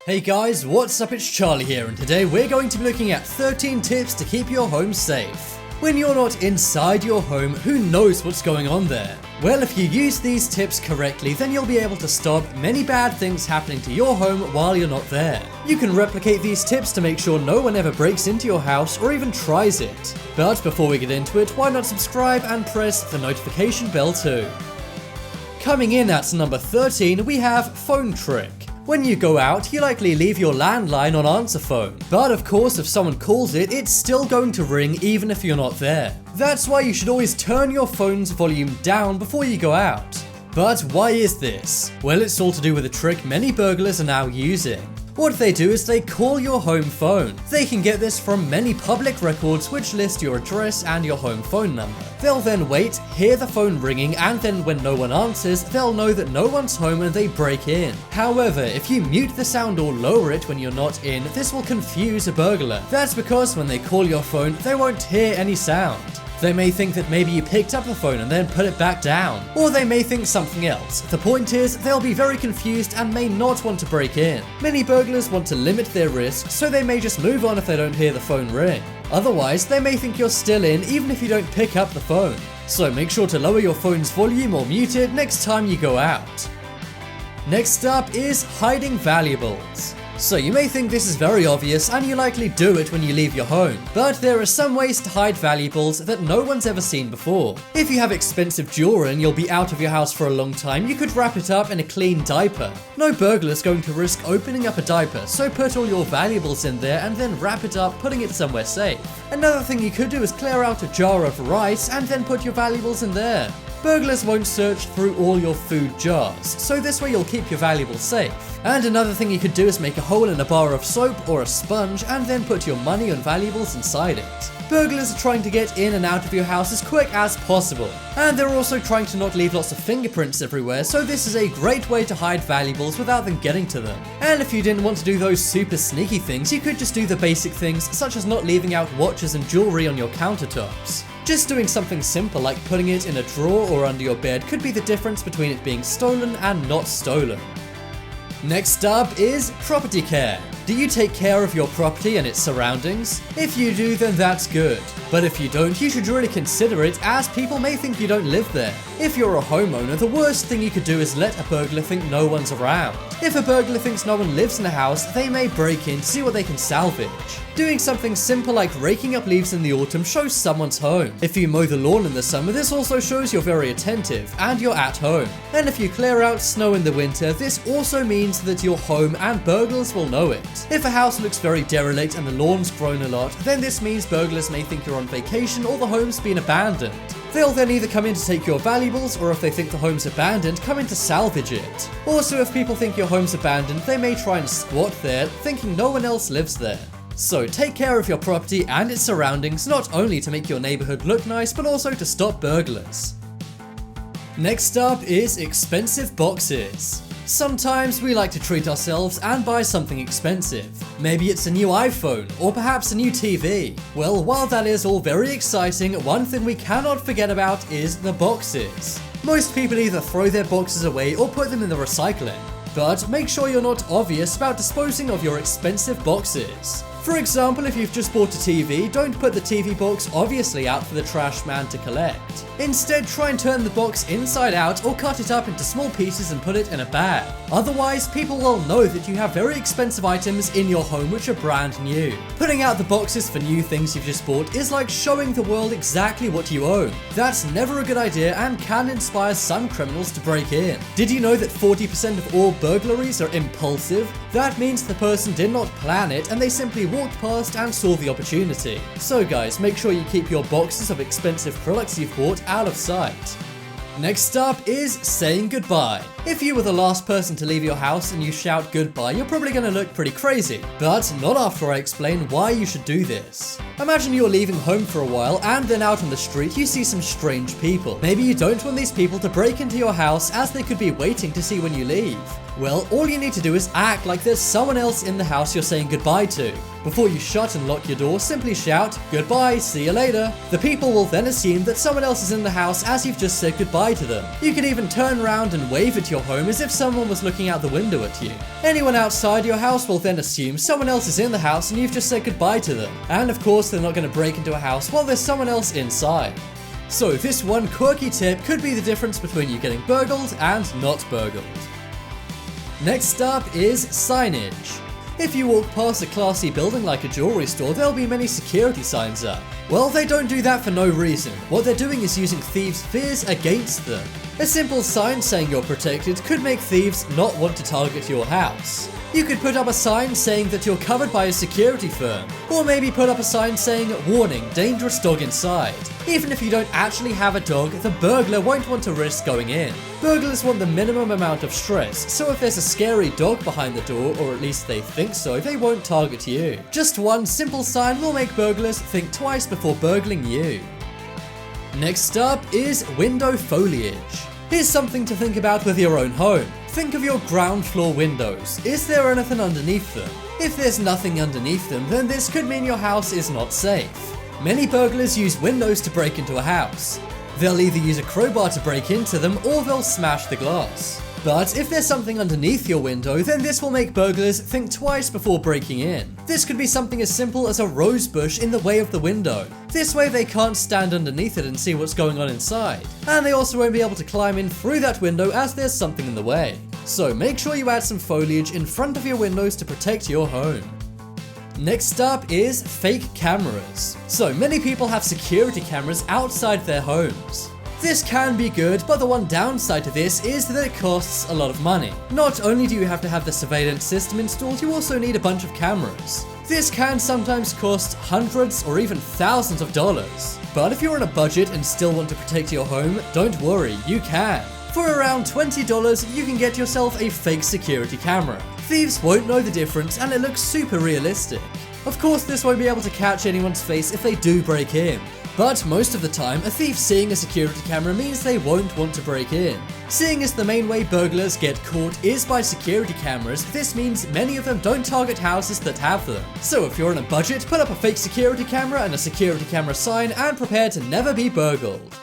Hey guys, what's up? It's Charlie here, and today we're going to be looking at 13 tips to keep your home safe. When you're not inside your home, who knows what's going on there? Well, if you use these tips correctly, then you'll be able to stop many bad things happening to your home while you're not there. You can replicate these tips to make sure no one ever breaks into your house or even tries it. But before we get into it, why not subscribe and press the notification bell too? Coming in at number 13, we have phone trick. When you go out, you likely leave your landline on answer phone. But of course, if someone calls it, it's still going to ring even if you're not there. That's why you should always turn your phone's volume down before you go out. But why is this? Well, it's all to do with a trick many burglars are now using. What they do is they call your home phone. They can get this from many public records which list your address and your home phone number. They'll then wait, hear the phone ringing, and then when no one answers, they'll know that no one's home and they break in. However, if you mute the sound or lower it when you're not in, this will confuse a burglar. That's because when they call your phone, they won't hear any sound. They may think that maybe you picked up the phone and then put it back down, or they may think something else. The point is, they'll be very confused and may not want to break in. Many burglars want to limit their risk, so they may just move on if they don't hear the phone ring. Otherwise, they may think you're still in even if you don't pick up the phone. So make sure to lower your phone's volume or mute it next time you go out. Next up is hiding valuables. So you may think this is very obvious and you likely do it when you leave your home, but there are some ways to hide valuables that no one's ever seen before. If you have expensive jewelry and you'll be out of your house for a long time, you could wrap it up in a clean diaper. No burglar's going to risk opening up a diaper, so put all your valuables in there and then wrap it up, putting it somewhere safe. Another thing you could do is clear out a jar of rice and then put your valuables in there. Burglars won't search through all your food jars, so this way you'll keep your valuables safe. And another thing you could do is make a hole in a bar of soap or a sponge and then put your money and valuables inside it. Burglars are trying to get in and out of your house as quick as possible. And they're also trying to not leave lots of fingerprints everywhere, so this is a great way to hide valuables without them getting to them. And if you didn't want to do those super sneaky things, you could just do the basic things such as not leaving out watches and jewelry on your countertops. Just doing something simple like putting it in a drawer or under your bed could be the difference between it being stolen and not stolen. Next up is property care. Do you take care of your property and its surroundings? If you do, then that's good. But if you don't, you should really consider it, as people may think you don't live there. If you're a homeowner, the worst thing you could do is let a burglar think no one's around. If a burglar thinks no one lives in the house, they may break in to see what they can salvage. Doing something simple like raking up leaves in the autumn shows someone's home. If you mow the lawn in the summer, this also shows you're very attentive and you're at home. And if you clear out snow in the winter, this also means that you're home and burglars will know it. If a house looks very derelict and the lawn's grown a lot, then this means burglars may think you're on vacation or the home's been abandoned. They'll then either come in to take your valuables, or if they think the home's abandoned, come in to salvage it. Also, if people think your home's abandoned, they may try and squat there, thinking no one else lives there. So take care of your property and its surroundings, not only to make your neighborhood look nice, but also to stop burglars. Next up is expensive boxes. Sometimes we like to treat ourselves and buy something expensive. Maybe it's a new iPhone, or perhaps a new TV. Well, while that is all very exciting, one thing we cannot forget about is the boxes. Most people either throw their boxes away or put them in the recycling. But make sure you're not obvious about disposing of your expensive boxes. For example, if you've just bought a TV, don't put the TV box obviously out for the trash man to collect. Instead, try and turn the box inside out or cut it up into small pieces and put it in a bag. Otherwise, people will know that you have very expensive items in your home which are brand new. Putting out the boxes for new things you've just bought is like showing the world exactly what you own. That's never a good idea and can inspire some criminals to break in. Did you know that 40% of all burglaries are impulsive? That means the person did not plan it and they simply walked past and saw the opportunity. So guys, make sure you keep your boxes of expensive products you've bought out of sight. Next up is saying goodbye. If you were the last person to leave your house and you shout goodbye, you're probably going to look pretty crazy. But not after I explain why you should do this. Imagine you're leaving home for a while and then out on the street you see some strange people. Maybe you don't want these people to break into your house as they could be waiting to see when you leave. Well, all you need to do is act like there's someone else in the house you're saying goodbye to. Before you shut and lock your door, simply shout, "Goodbye, see you later." The people will then assume that someone else is in the house as you've just said goodbye goodbye to them. You could even turn around and wave at your home as if someone was looking out the window at you. Anyone outside your house will then assume someone else is in the house and you've just said goodbye to them. And of course, they're not going to break into a house while there's someone else inside. So this one quirky tip could be the difference between you getting burgled and not burgled. Next up is signage. If you walk past a classy building like a jewelry store, there'll be many security signs up. Well, they don't do that for no reason. What they're doing is using thieves' fears against them. A simple sign saying you're protected could make thieves not want to target your house. You could put up a sign saying that you're covered by a security firm, or maybe put up a sign saying, "Warning, dangerous dog inside." Even if you don't actually have a dog, the burglar won't want to risk going in. Burglars want the minimum amount of stress, so if there's a scary dog behind the door, or at least they think so, they won't target you. Just one simple sign will make burglars think twice before burgling you. Next up is window foliage. Here's something to think about with your own home. Think of your ground floor windows. Is there anything underneath them? If there's nothing underneath them, then this could mean your house is not safe. Many burglars use windows to break into a house. They'll either use a crowbar to break into them or they'll smash the glass. But if there's something underneath your window, then this will make burglars think twice before breaking in. This could be something as simple as a rose bush in the way of the window. This way they can't stand underneath it and see what's going on inside. And they also won't be able to climb in through that window as there's something in the way. So make sure you add some foliage in front of your windows to protect your home. Next up is fake cameras. So many people have security cameras outside their homes. This can be good, but the one downside to this is that it costs a lot of money. Not only do you have to have the surveillance system installed, you also need a bunch of cameras. This can sometimes cost hundreds or even thousands of dollars. But if you're on a budget and still want to protect your home, don't worry, you can. For around $20, you can get yourself a fake security camera. Thieves won't know the difference and it looks super realistic. Of course, this won't be able to catch anyone's face if they do break in. But most of the time, a thief seeing a security camera means they won't want to break in. Seeing as the main way burglars get caught is by security cameras, this means many of them don't target houses that have them. So if you're on a budget, put up a fake security camera and a security camera sign and prepare to never be burgled.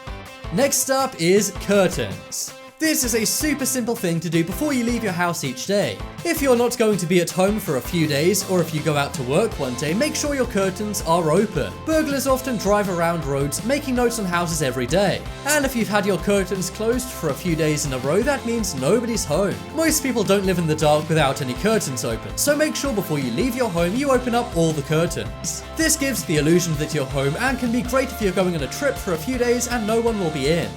Next up is curtains. This is a super simple thing to do before you leave your house each day. If you're not going to be at home for a few days, or if you go out to work one day, make sure your curtains are open. Burglars often drive around roads making notes on houses every day. And if you've had your curtains closed for a few days in a row, that means nobody's home. Most people don't live in the dark without any curtains open, so make sure before you leave your home you open up all the curtains. This gives the illusion that you're home and can be great if you're going on a trip for a few days and no one will be in.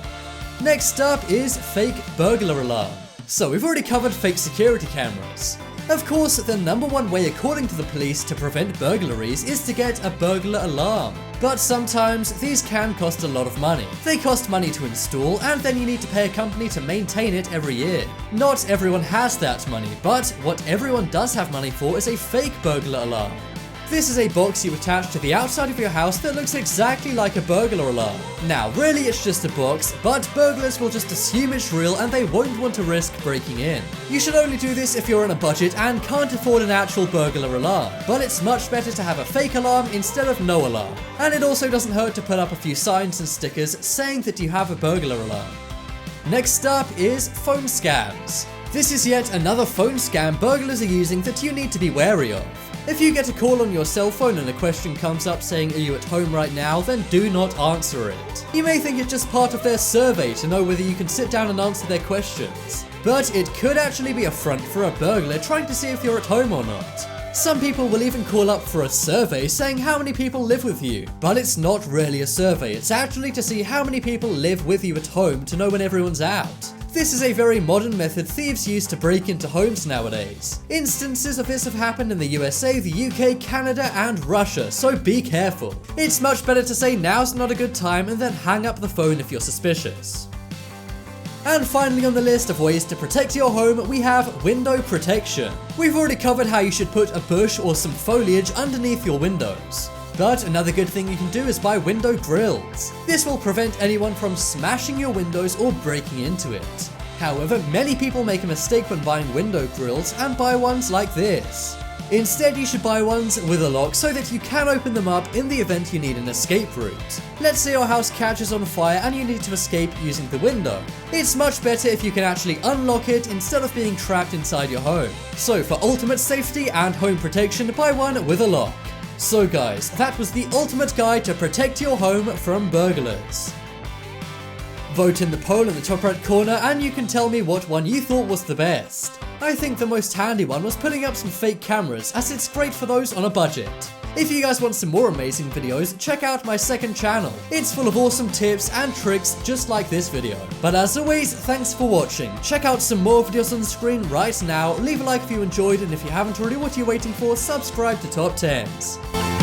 Next up is fake burglar alarm. So we've already covered fake security cameras. Of course, the number one way according to the police to prevent burglaries is to get a burglar alarm. But sometimes these can cost a lot of money. They cost money to install and then you need to pay a company to maintain it every year. Not everyone has that money, but what everyone does have money for is a fake burglar alarm. This is a box you attach to the outside of your house that looks exactly like a burglar alarm. Now, really it's just a box, but burglars will just assume it's real and they won't want to risk breaking in. You should only do this if you're on a budget and can't afford an actual burglar alarm, but it's much better to have a fake alarm instead of no alarm. And it also doesn't hurt to put up a few signs and stickers saying that you have a burglar alarm. Next up is phone scams. This is yet another phone scam burglars are using that you need to be wary of. If you get a call on your cell phone and a question comes up saying, "Are you at home right now?" then do not answer it. You may think it's just part of their survey to know whether you can sit down and answer their questions. But it could actually be a front for a burglar trying to see if you're at home or not. Some people will even call up for a survey saying how many people live with you. But it's not really a survey, it's actually to see how many people live with you at home to know when everyone's out. This is a very modern method thieves use to break into homes nowadays. Instances of this have happened in the USA, the UK, Canada, and Russia, so be careful. It's much better to say now's not a good time and then hang up the phone if you're suspicious. And finally on the list of ways to protect your home, we have window protection. We've already covered how you should put a bush or some foliage underneath your windows. But another good thing you can do is buy window grills. This will prevent anyone from smashing your windows or breaking into it. However, many people make a mistake when buying window grills and buy ones like this. Instead, you should buy ones with a lock so that you can open them up in the event you need an escape route. Let's say your house catches on fire and you need to escape using the window. It's much better if you can actually unlock it instead of being trapped inside your home. So for ultimate safety and home protection, buy one with a lock. So guys, that was the ultimate guide to protect your home from burglars. Vote in the poll in the top right corner and you can tell me what one you thought was the best. I think the most handy one was putting up some fake cameras, as it's great for those on a budget. If you guys want some more amazing videos, check out my second channel. It's full of awesome tips and tricks just like this video. But as always, thanks for watching. Check out some more videos on the screen right now, leave a like if you enjoyed, and if you haven't already, what are you waiting for? Subscribe to Top 10s.